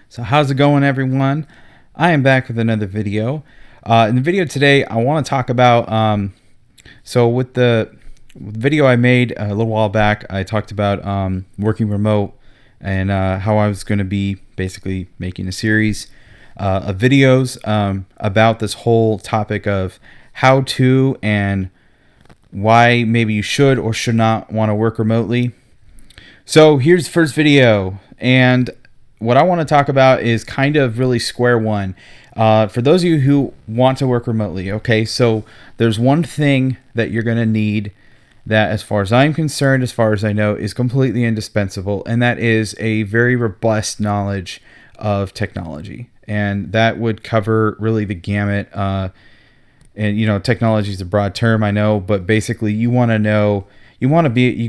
So how's it going, everyone? I am back with another video. In the video today, I want to talk about so with the video I made a little while back, I talked about working remote and how I was going to be basically making a series of videos about this whole topic of how to and why maybe you should or should not want to work remotely. So here's the first video, and what I want to talk about is kind of really square one. For those of you who want to work remotely, okay, so there's one thing that you're going to need that, as far as I'm concerned, as far as I know, is completely indispensable, and that is a very robust knowledge of technology. And that would cover really the gamut. And technology is a broad term, I know, but basically you want to know, you got to be a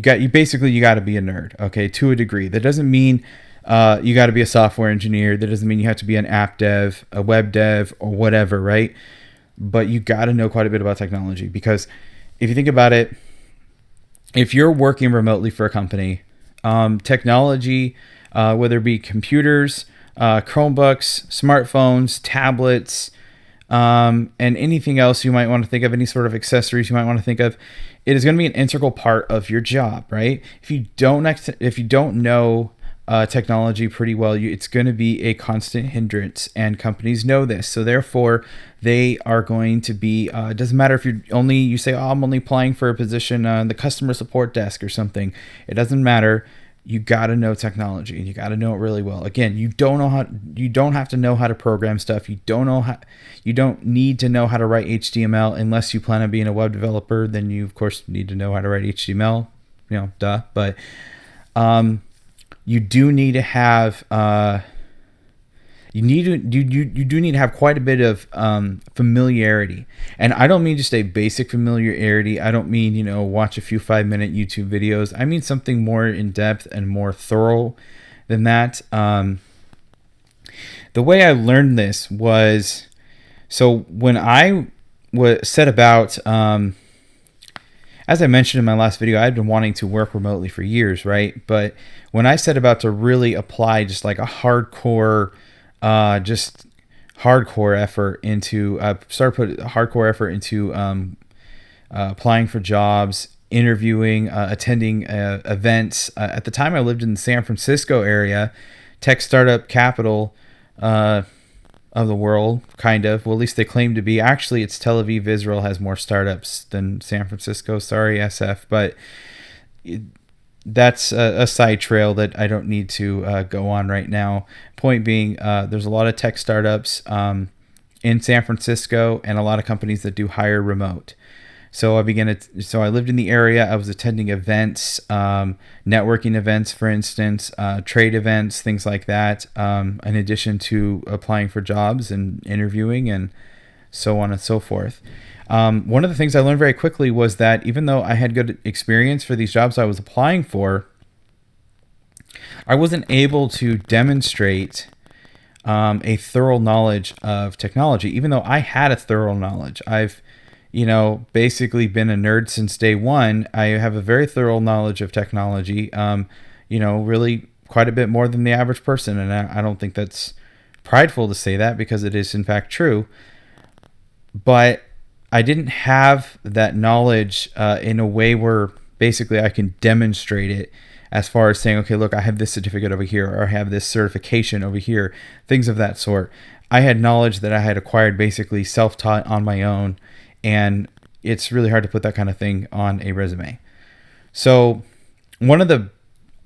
nerd, okay, to a degree. That doesn't mean you got to be a software engineer. That doesn't mean you have to be an app dev, a web dev, or whatever, right? But you got to know quite a bit about technology, because if you think about it, if you're working remotely for a company, technology, whether it be computers, Chromebooks, smartphones, tablets, and anything else you might want to think of, any sort of accessories you might want to think of, it is going to be an integral part of your job, right? If you don't know technology pretty well, it's going to be a constant hindrance, and companies know this. So therefore, they are going to be. It doesn't matter if you say, "Oh, I'm only applying for a position on the customer support desk or something." It doesn't matter. You got to know technology, and you got to know it really well. Again, you don't have to know how to program stuff. You don't need to know how to write HTML unless you plan on being a web developer. Then you of course need to know how to write HTML. Duh. But you do need to have you do need to have quite a bit of familiarity. And I don't mean just a basic familiarity. I don't mean, watch a few 5-minute YouTube videos. I mean something more in depth and more thorough than that. The way I learned this was, so when I set about, as I mentioned in my last video, I've been wanting to work remotely for years, right? But when I set about to really apply just like a hardcore effort into applying for jobs, interviewing, attending events. At the time, I lived in the San Francisco area, tech startup capital of the world, kind of. Well, at least they claim to be. Actually, it's Tel Aviv, Israel has more startups than San Francisco. Sorry, SF, but that's a side trail that I don't need to go on right now. Point being, there's a lot of tech startups in San Francisco, and a lot of companies that do hire remote. So I lived in the area. I was attending events, networking events, for instance, trade events, things like that, in addition to applying for jobs and interviewing and so on and so forth. One of the things I learned very quickly was that even though I had good experience for these jobs I was applying for, I wasn't able to demonstrate a thorough knowledge of technology, even though I had a thorough knowledge. I've basically been a nerd since day one. I have a very thorough knowledge of technology, really quite a bit more than the average person. And I don't think that's prideful to say that, because it is in fact true. But I didn't have that knowledge in a way where basically I can demonstrate it, as far as saying, okay, look, I have this certificate over here, or I have this certification over here, things of that sort. I had knowledge that I had acquired basically self-taught on my own, and it's really hard to put that kind of thing on a resume. So one of the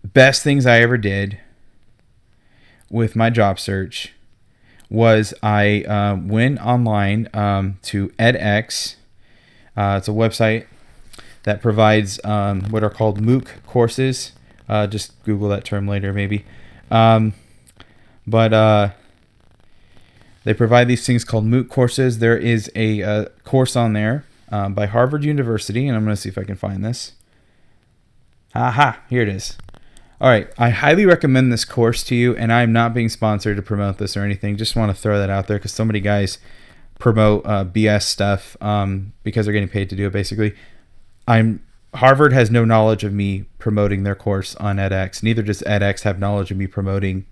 best things I ever did with my job search was I went online to edX. It's a website that provides what are called MOOC courses. Just Google that term later, maybe. But they provide these things called MOOC courses. There is a course on there by Harvard University, and I'm going to see if I can find this. Aha, here it is. All right, I highly recommend this course to you, and I'm not being sponsored to promote this or anything. Just want to throw that out there, because so many guys promote BS stuff because they're getting paid to do it, basically. Harvard has no knowledge of me promoting their course on edX. Neither does edX have knowledge of me promoting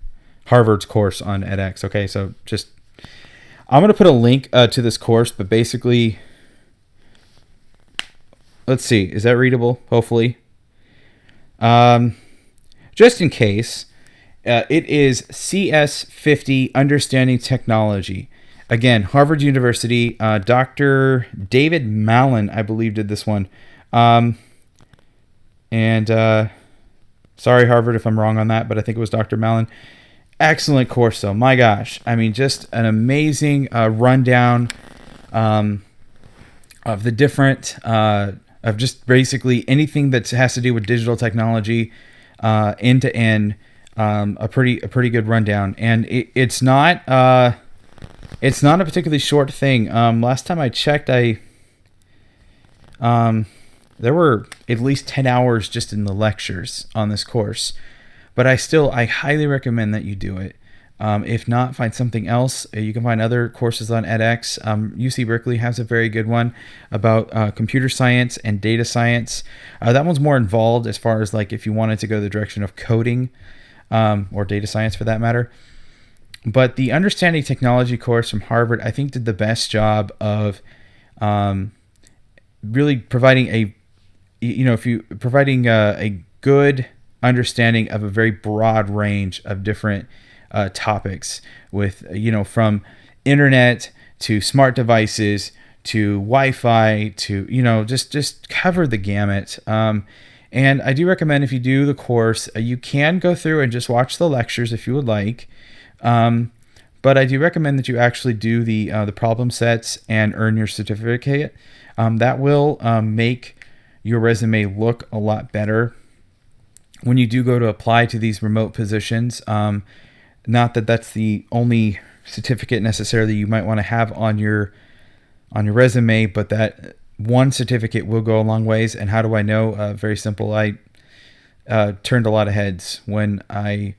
Harvard's course on edX. Okay, so just I'm going to put a link to this course, but basically, let's see, is that readable? Hopefully. Just in case, it is CS50 Understanding Technology. Again, Harvard University, Dr. David Mallon, I believe, did this one. Sorry, Harvard, if I'm wrong on that, but I think it was Dr. Mallon. Excellent course, though. My gosh. I mean, just an amazing rundown of the different, of just basically anything that has to do with digital technology, end to end. A pretty good rundown, and it's not a particularly short thing. Last time I checked, there were at least 10 hours just in the lectures on this course. But I highly recommend that you do it. If not, find something else. You can find other courses on edX. UC Berkeley has a very good one about computer science and data science. That one's more involved as far as like if you wanted to go the direction of coding or data science for that matter. But the Understanding Technology course from Harvard, I think, did the best job of really providing a good understanding of a very broad range of different topics with, from internet to smart devices to Wi-Fi to, just cover the gamut. And I do recommend if you do the course, you can go through and just watch the lectures if you would like. But I do recommend that you actually do the problem sets and earn your certificate. That will make your resume look a lot better when you do go to apply to these remote positions. Not that that's the only certificate necessarily you might want to have on your resume, but that one certificate will go a long ways. And how do I know? Very simple. I turned a lot of heads when I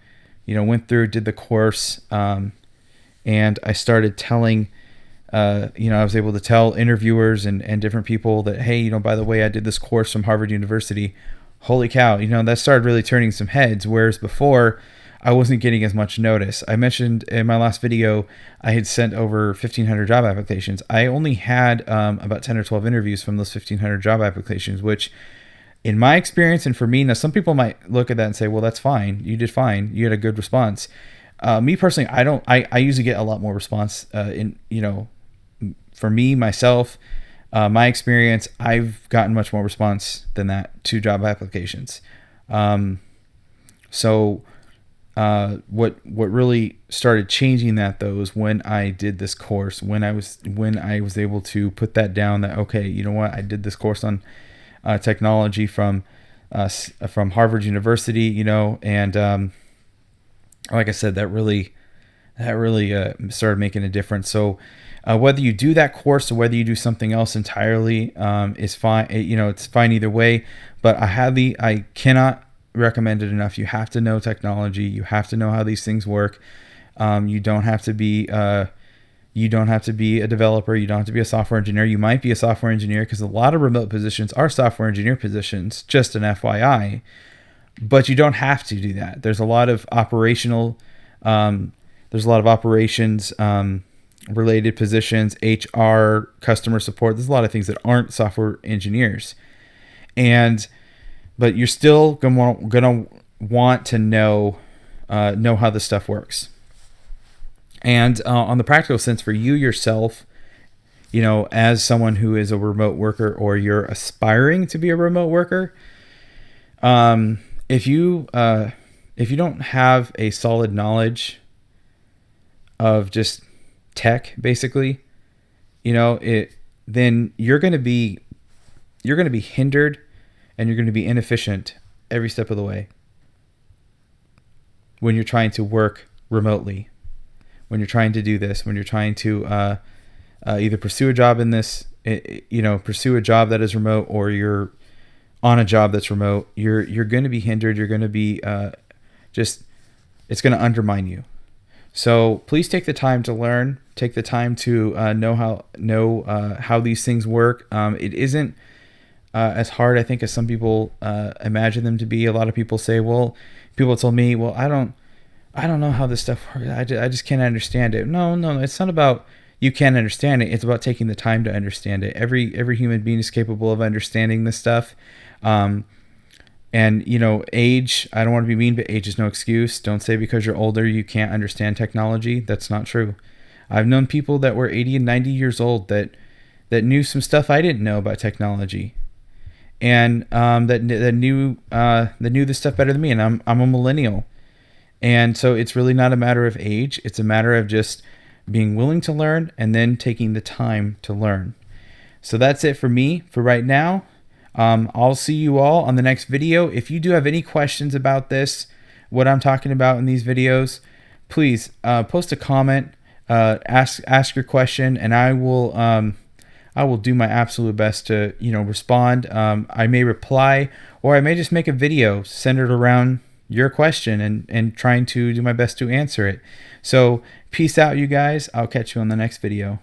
went through, did the course, and I started telling I was able to tell interviewers and different people that, hey, by the way, I did this course from Harvard University. Holy cow, that started really turning some heads, whereas before I wasn't getting as much notice. I mentioned in my last video, I had sent over 1,500 job applications. I only had about 10 or 12 interviews from those 1,500 job applications, which in my experience, and for me, now some people might look at that and say, well, that's fine. You did fine. You had a good response. Me personally, I usually get a lot more response for me, myself, my experience, I've gotten much more response than that to job applications. So what really started changing that though is when I did this course, when I was able to put that down that, okay, you know what, I did this course on technology from Harvard University, and like I said, that really started making a difference. So whether you do that course or whether you do something else entirely is fine. It's fine either way. But I cannot recommend it enough. You have to know technology. You have to know how these things work. You don't have to be a developer. You don't have to be a software engineer. You might be a software engineer because a lot of remote positions are software engineer positions. Just an FYI. But you don't have to do that. There's a lot of operations related positions, HR, customer support. There's a lot of things that aren't software engineers, but you're still gonna want to know how this stuff works. And on the practical sense, for you yourself, as someone who is a remote worker or you're aspiring to be a remote worker, if you don't have a solid knowledge of just tech, basically, then you're going to be hindered and you're going to be inefficient every step of the way when you're trying to work remotely, when you're trying to do this, when you're trying to either pursue a job in this, pursue a job that is remote, or you're on a job that's remote. You're going to be hindered. You're going to be it's going to undermine you. So please take the time to learn. Take the time to know how these things work. It isn't as hard, I think, as some people imagine them to be. A lot of people say, well, people told me, well, I don't know how this stuff works. I just can't understand it. No, no, it's not about you can't understand it. It's about taking the time to understand it. Every human being is capable of understanding this stuff. Um, and age, I don't want to be mean, but age is no excuse. Don't say because you're older you can't understand technology. That's not true. I've known people that were 80 and 90 years old that knew some stuff I didn't know about technology, and that knew this stuff better than me. And I'm a millennial, and so it's really not a matter of age. It's a matter of just being willing to learn and then taking the time to learn. So that's it for me for right now. I'll see you all on the next video. If you do have any questions about this, what I'm talking about in these videos, please post a comment, ask your question, and I will do my absolute best to respond. I may reply, or I may just make a video centered around your question and trying to do my best to answer it. So peace out, you guys. I'll catch you on the next video.